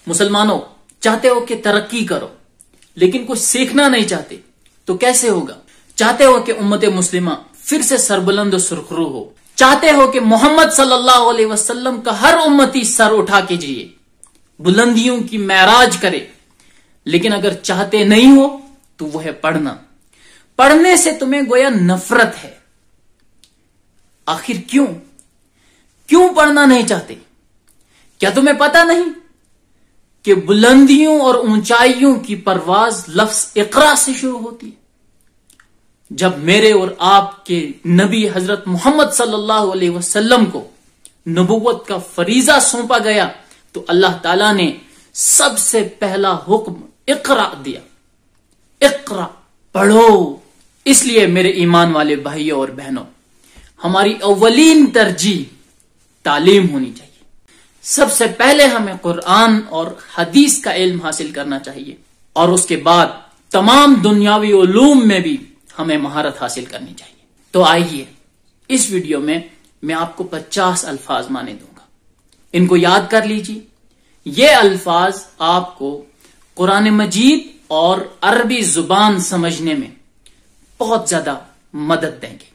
مسلمانوں چاہتے ہو کہ ترقی کرو لیکن کچھ سیکھنا نہیں چاہتے تو کیسے ہوگا؟ چاہتے ہو کہ امت مسلمہ پھر سے سربلند و سرخرو ہو، چاہتے ہو کہ محمد صلی اللہ علیہ وسلم کا ہر امتی سر اٹھا کے جیے، بلندیوں کی معراج کرے، لیکن اگر چاہتے نہیں ہو تو وہ ہے پڑھنا۔ پڑھنے سے تمہیں گویا نفرت ہے۔ آخر کیوں پڑھنا نہیں چاہتے؟ کیا تمہیں پتا نہیں کہ بلندیوں اور اونچائیوں کی پرواز لفظ اقرا سے شروع ہوتی ہے؟ جب میرے اور آپ کے نبی حضرت محمد صلی اللہ علیہ وسلم کو نبوت کا فریضہ سونپا گیا تو اللہ تعالیٰ نے سب سے پہلا حکم اقرا دیا، اقرا پڑھو۔ اس لیے میرے ایمان والے بھائیوں اور بہنوں، ہماری اولین ترجیح تعلیم ہونی چاہیے۔ سب سے پہلے ہمیں قرآن اور حدیث کا علم حاصل کرنا چاہیے، اور اس کے بعد تمام دنیاوی علوم میں بھی ہمیں مہارت حاصل کرنی چاہیے۔ تو آئیے اس ویڈیو میں آپ کو 50 الفاظ مانے دوں گا، ان کو یاد کر لیجیے۔ یہ الفاظ آپ کو قرآن مجید اور عربی زبان سمجھنے میں بہت زیادہ مدد دیں گے۔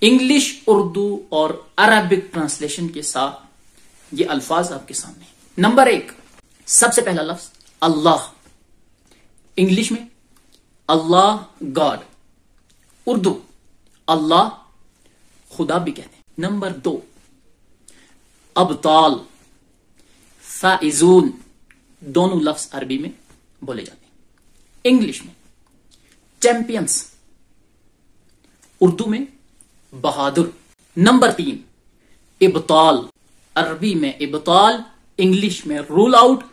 انگلش، اردو اور عربک ٹرانسلیشن کے ساتھ یہ الفاظ آپ کے سامنے۔ نمبر 1، سب سے پہلا لفظ اللہ۔ انگلش میں اللہ گاڈ، اردو اللہ خدا بھی کہتے ہیں۔ نمبر 2، ابطال، فائزون، دونوں لفظ عربی میں بولے جاتے ہیں۔ انگلش میں چیمپئنس، اردو میں بہادر۔ نمبر 3، ابطال، عربی میں ابطال، انگلش میں رول آؤٹ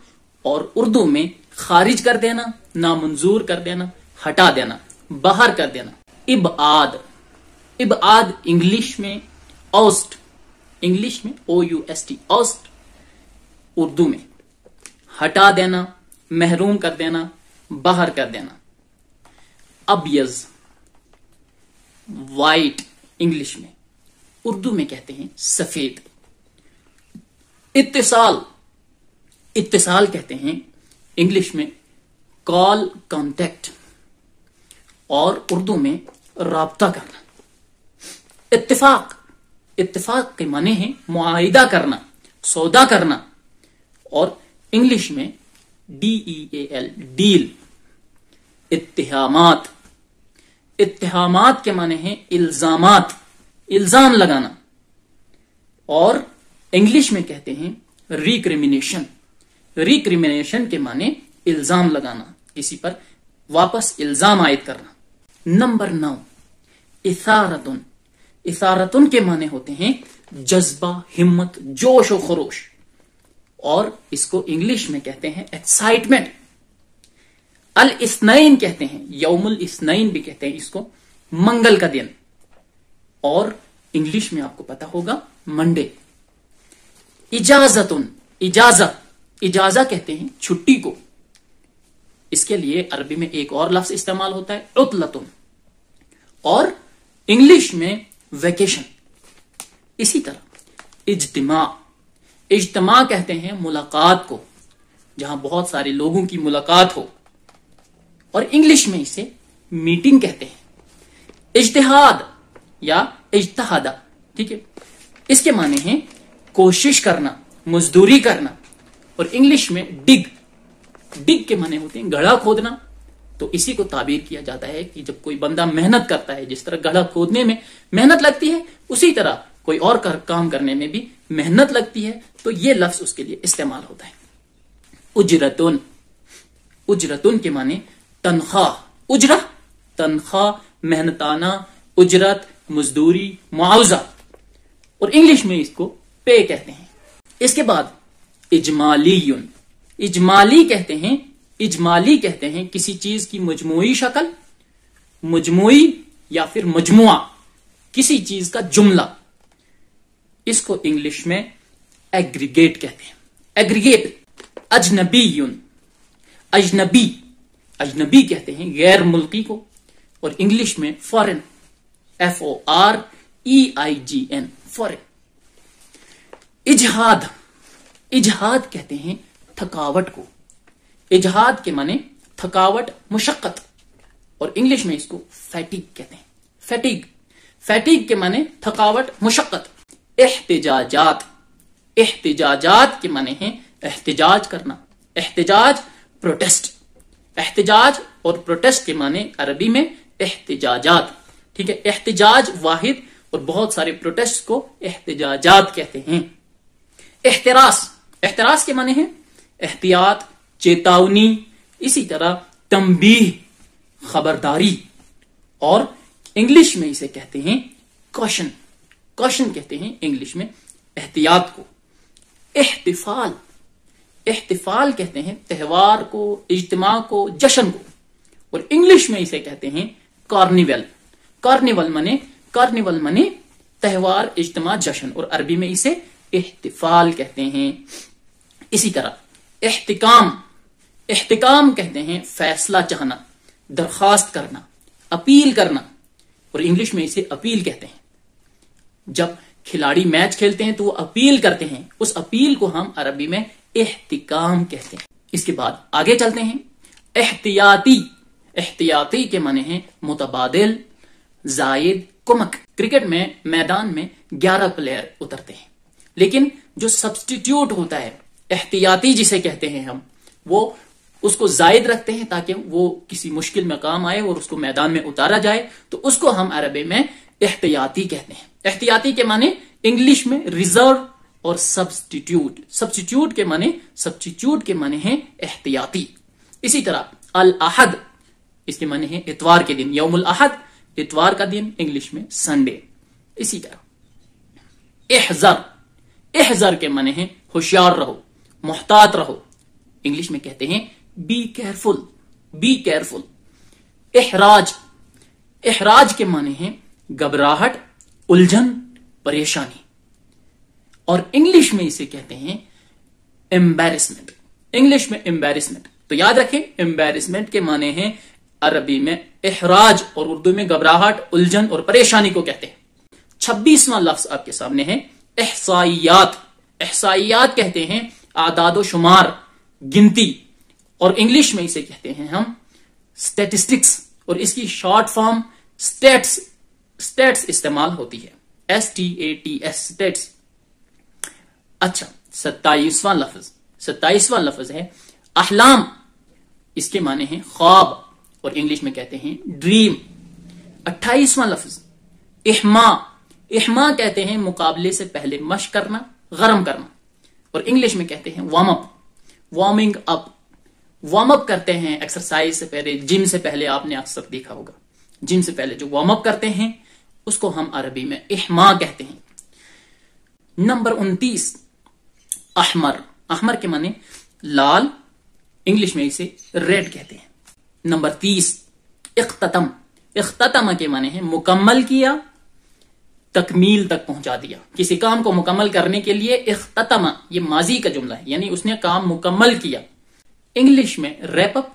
اور اردو میں خارج کر دینا، نامنظور کر دینا، ہٹا دینا، باہر کر دینا۔ ابعاد، ابعاد انگلش میں اوسٹ، انگلش میں OUST، اوسٹ، اردو میں ہٹا دینا، محروم کر دینا، باہر کر دینا۔ ابیض، وائٹ انگلش میں، اردو میں کہتے ہیں سفید۔ اتصال، اتصال کہتے ہیں انگلش میں کال، کانٹیکٹ، اور اردو میں رابطہ کرنا۔ اتفاق، اتفاق کے معنی ہیں معاہدہ کرنا، سودا کرنا، اور انگلش میں DEAL، ڈیل۔ اتہامات، اتہامات کے معنی ہیں الزامات، الزام لگانا، اور انگلش میں کہتے ہیں ریکریمنیشن۔ ریکریمنیشن کے معنی الزام لگانا، کسی پر واپس الزام عائد کرنا۔ نمبر 9، اثارتن، اثارتن کے معنی ہوتے ہیں جذبہ، ہمت، جوش و خروش، اور اس کو انگلش میں کہتے ہیں ایکسائٹمنٹ۔ الاثنین کہتے ہیں، یوم الاثنین بھی کہتے ہیں اس کو، منگل کا دن، اور انگلش میں آپ کو پتا ہوگا منڈے۔ اجازتن، اجازت، اجازہ کہتے ہیں چھٹی کو، اس کے لیے عربی میں ایک اور لفظ استعمال ہوتا ہے عطلتن، اور انگلش میں ویکیشن۔ اسی طرح اجتماع، اجتماع کہتے ہیں ملاقات کو، جہاں بہت سارے لوگوں کی ملاقات ہو، اور انگلش میں اسے میٹنگ کہتے ہیں۔ اجتہاد یا اجتہادہ، ٹھیک ہے، اس کے معنی ہیں کوشش کرنا، مزدوری کرنا، اور انگلش میں ڈگ، ڈگ کے معنی ہوتے ہیں گڑھا کھودنا۔ تو اسی کو تعبیر کیا جاتا ہے کہ جب کوئی بندہ محنت کرتا ہے، جس طرح گڑھا کھودنے میں محنت لگتی ہے، اسی طرح کوئی اور کام کرنے میں بھی محنت لگتی ہے، تو یہ لفظ اس کے لیے استعمال ہوتا ہے۔ اجرتن، اجرتن کے معنی تنخواہ، اجرہ تنخواہ، محنتانہ، اجرت مزدوری، معاوضہ، اور انگلش میں اس کو پے کہتے ہیں۔ اس کے بعد اجمالی، اجمالی کہتے ہیں، اجمالی کہتے ہیں کسی چیز کی مجموعی شکل، مجموعی یا پھر مجموعہ، کسی چیز کا جملہ، اس کو انگلش میں ایگریگیٹ کہتے ہیں۔ ایگریگیٹ۔ اجنبی، اجنبی، اجنبی کہتے ہیں غیر ملکی کو، اور انگلش میں فورن، FOREIGN، فورن۔ اجہاد، اجہاد کہتے ہیں थकावट को। इजहाद के माने थकावट, मुशक्कत, और इंग्लिश में इसको फैटिग कहते हैं। फैटिग, फैटिग के माने थकावट, मुशक्कत। एहतिजाजात, एहतिजाजात के माने हैं एहतिजाज करना। एहतिजाज, प्रोटेस्ट। एहतिजाज और प्रोटेस्ट के माने अरबी में एहतिजाजात। ठीक है, एहतिजाज वाहिद और बहुत सारे प्रोटेस्ट को एहतिजाजात कहते हैं। एहतरास, एहतरास के माने हैं एहतियात, चेतावनी, इसी तरह तंबीह, खबरदारी, और इंग्लिश में इसे कहते हैं कॉशन। कॉशन कहते हैं इंग्लिश में एहतियात को। एहतिफाल, एहतिफाल कहते हैं त्यौहार को, इज्तिमा को, जश्न को, और इंग्लिश में इसे कहते हैं कार्निवल। कार्निवल मने त्यौहार, इज्तिमा, जश्न, और अरबी में इसे एहतिफाल कहते हैं। इसी तरह एहतिकाम, एहतिकाम कहते हैं फैसला चाहना, दरखास्त करना, अपील करना, और इंग्लिश में इसे अपील कहते हैं। जब खिलाड़ी मैच खेलते हैं तो वो अपील करते हैं, उस अपील को हम अरबी में एहतिकाम कहते हैं। इसके बाद आगे चलते हैं। एहतियाती, एहतियाती के माने हैं मुतबादिल, जायद, कुमक। क्रिकेट में मैदान में 11 प्लेयर उतरते हैं, लेकिन जो सब्स्टिट्यूट होता है, एहतियाती जिसे कहते हैं हम, वो उसको जायद रखते हैं ताकि वो किसी मुश्किल में काम आए और उसको मैदान में उतारा जाए, तो उसको हम अरबी में एहतियाती कहते हैं। एहतियाती के माने इंग्लिश में रिजर्व और सब्स्टिट्यूट। सब्स्टिट्यूट के माने हैं एहतियाती। इसी तरह अल अहद, इसके माने हैं इतवार के दिन, यौमुल अहद, इतवार का दिन, इंग्लिश में संडे। इसी तरह एहजर, एहजर के माने हैं होशियार रहो, मुहतात रहो, इंग्लिश में कहते हैं बी केयरफुल, बी केयरफुल। एहराज, एहराज के माने हैं घबराहट, उलझन, परेशानी, और इंग्लिश में इसे कहते हैं एम्बैरेसमेंट। इंग्लिश में एम्बैरेसमेंट, तो याद रखें एम्बैरेसमेंट के माने हैं अरबी में एहराज, और उर्दू में घबराहट, उलझन और परेशानी को कहते हैं। 26वां लफ्ज आपके सामने है एहसाइयात। एहसाइयात कहते हैं आदादो शुमार, गिनती, और इंग्लिश में इसे कहते हैं हम स्टैटिस्टिक्स, और इसकी शॉर्ट फॉर्म स्टेट्स, स्टेट्स इस्तेमाल होती है, STATS, स्टेट्स। अच्छा, 27वां लफ्ज है अहलाम। इसके माने हैं ख्वाब, और इंग्लिश में कहते हैं ड्रीम। 28वां लफ्ज इहमा। इहमा कहते हैं मुकाबले से पहले मश्क करना, गरम करना, और इंग्लिश में कहते हैं warm up, warming up. Warm up करते हैं एक्सरसाइज से पहले, जिम से पहले, आपने अक्सर देखा होगा, जिम से पहले जो वार्म अप करते हैं उसको हम अरबी में इहमा कहते हैं। नंबर 29 अहमर। अहमर के माने लाल, इंग्लिश में इसे रेड कहते हैं। नंबर 30 इख्ततम। इख्ततम के माने हैं मुकम्मल किया, तकमील तक पहुंचा दिया। किसी काम को मुकम्मल करने के लिए इख्ततम, ये माजी का जुमला है, यानी उसने काम मुकम्मल किया। इंग्लिश में रैप अप,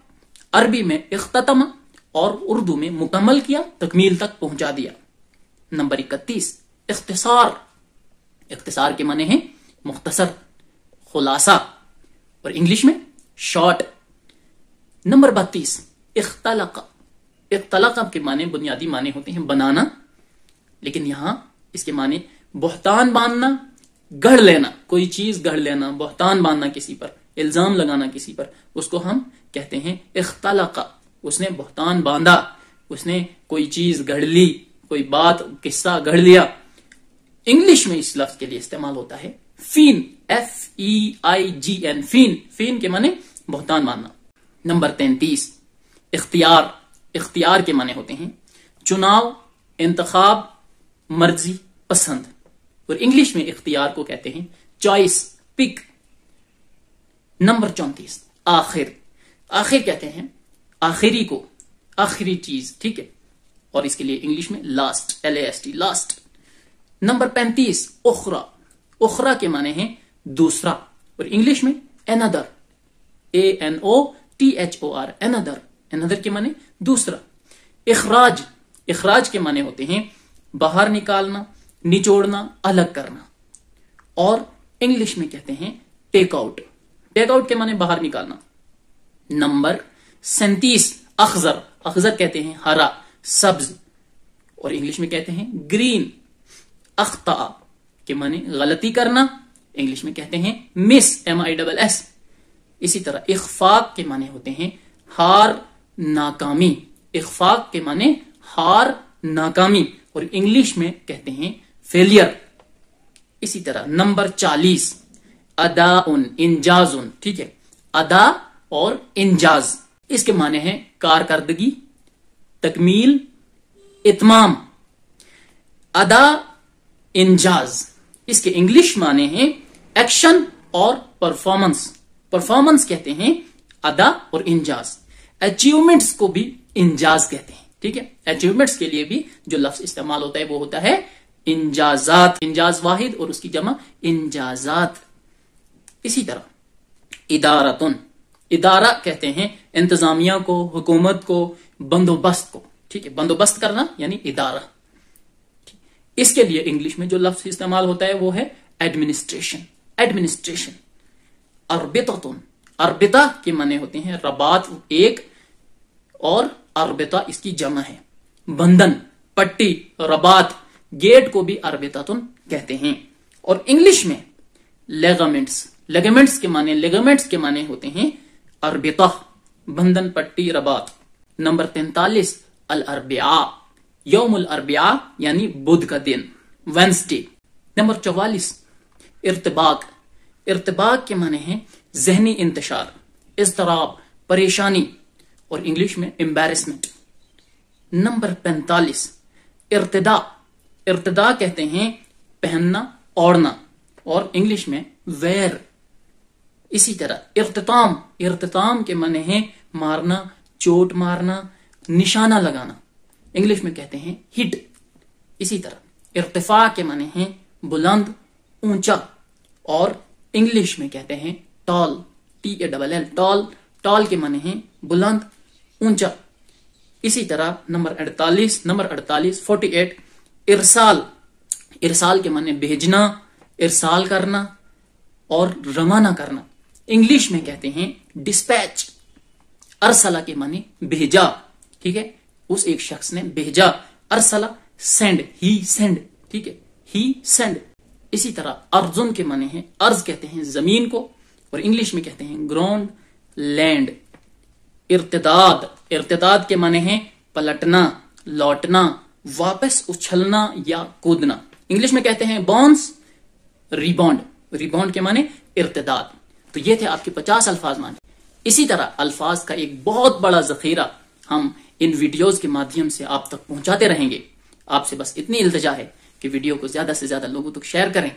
अरबी में इख्ततम, और उर्दू में मुकम्मल किया, तकमील तक पहुंचा दिया। नंबर 31 इख्तिसार। इख्तिसार के माने हैं मुख्तसर, खुलासा, और इंग्लिश में शॉर्ट। नंबर 32 इख्तलक। इख्तलक के माने बुनियादी माने होते हैं बनाना, लेकिन यहां इसके माने बहतान बांधना, गढ़ लेना, कोई चीज गढ़ लेना, बहतान बांधना किसी पर, इल्जाम लगाना किसी पर, उसको हम कहते हैं इख्तलक। उसने बहतान बांधा, उसने कोई चीज गढ़ ली, कोई बात, किस्सा गढ़ लिया। इंग्लिश में इस लफ्ज के लिए इस्तेमाल होता है फीन, FEIGN, फीन। फीन के माने बहतान बांधना। नंबर 33 इख्तियार। इख्तियार के माने होते हैं चुनाव, इंतखाब, मर्जी, पसंद, और इंग्लिश में इख्तियार को कहते हैं चॉइस, पिक। नंबर 34 आखिर। आखिर कहते हैं आखिरी को, आखिरी चीज, ठीक है, और इसके लिए इंग्लिश में लास्ट, LAST, लास्ट। नंबर 35 उखरा। उखरा के माने हैं दूसरा, और इंग्लिश में अनदर, ANOTHOR, अनदर। अनदर के माने दूसरा। इखराज। इखराज के माने होते हैं बाहर निकालना, निचोड़ना, अलग करना, और इंग्लिश में कहते हैं टेक आउट। टेक आउट के माने बाहर निकालना। नंबर 37 अखजर, अखजर कहते हैं हरा, सब्ज, और इंग्लिश में कहते हैं ग्रीन। अख्ता के माने गलती करना, इंग्लिश में कहते हैं मिस, MISS। इसी तरह इख्फाक के माने होते हैं हार, नाकामी। इख्फाक के माने हार, नाकामी, और इंग्लिश में कहते हैं फेलियर। इसी तरह नंबर 40 अदाउन, इंजाजुन, ठीक है, अदा और इंजाज, इसके माने हैं कारकर्दगी, तकमील, इत्माम। अदा, इंजाज, इसके इंग्लिश माने हैं एक्शन और परफॉर्मेंस। परफॉर्मेंस कहते हैं अदा और इंजाज। अचीवमेंट्स को भी इंजाज कहते हैं, ठीक है। अचीवमेंट्स के लिए भी जो लफ्ज इस्तेमाल होता है वो होता है इंजाजात, इंजाज वाहिद और उसकी जमा इंजाजात। इसी तरह इदारतुन, इदारा कहते हैं इंतजामिया को, हुकूमत को, बंदोबस्त को, ठीक है, बंदोबस्त करना यानी इदारा। इसके लिए इंग्लिश में जो लफ्ज इस्तेमाल होता है वो है एडमिनिस्ट्रेशन, एडमिनिस्ट्रेशन। अरबिततुन, अरबिता के माने होते हैं रबात एक, और अरबिता इसकी जमा है। बंधन, पट्टी, रबात, गेट को भी अरबिततुन कहते हैं। और इंग्लिश में लेगामेंट्स, लेगामेंट्स के माने होते हैं अरबिता, बंधन, पट्टी, रबात। नंबर 43 अल अरबिया, यौमुल अरबिया यानी बुध का दिन, वेंसडे। नंबर 44 इर्तिबाक, इर्तिबाक के माने हैं जहनी इंतशार, इज़्तिराब, परेशानी, और इंग्लिश में एम्बैरेसमेंट। नंबर 45 इर्तिदा, इर्तिदा कहते हैं पहनना, ओढ़ना, और इंग्लिश में वेयर। इसी तरह इर्तिताम, इर्तिताम के माने हैं मारना, चोट मारना, निशाना लगाना, इंग्लिश में कहते हैं हिट। इसी तरह इर्तिफा के माने हैं बुलंद, ऊंचा, और इंग्लिश में कहते हैं टॉल, TALL, टॉल, टॉल के माने हैं बुलंद, ऊंचा। इसी तरह नंबर 48 48 इरसाल, इरसाल के माने भेजना, इरसाल करना और रवाना करना, इंग्लिश में कहते हैं डिस्पैच। अरसला के माने भेजा, ठीक है, उस एक शख्स ने भेजा। अरसला सेंड, ही सेंड, ठीक है, ही सेंड। इसी तरह अर्जुन के माने हैं, अर्ज कहते हैं जमीन को, और इंग्लिश में कहते हैं ग्राउंड, लैंड। इर्तिदाद, इर्तिदाद के माने हैं पलटना, लौटना, वापस उछलना या कूदना, इंग्लिश में कहते हैं बाउंस, रिबाउंड। रिबाउंड के माने इर्तिदाद। तो ये थे आपके 50 अल्फाज माने। इसी तरह अल्फाज का एक बहुत बड़ा जखीरा हम इन वीडियोस के माध्यम से आप तक पहुंचाते रहेंगे। आपसे बस इतनी इल्तिजा है कि वीडियो को ज्यादा से ज्यादा लोगों तक शेयर करें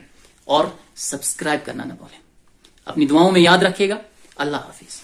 और सब्सक्राइब करना न भूलें। अपनी दुआओं में याद रखिएगा। अल्लाह हाफिज।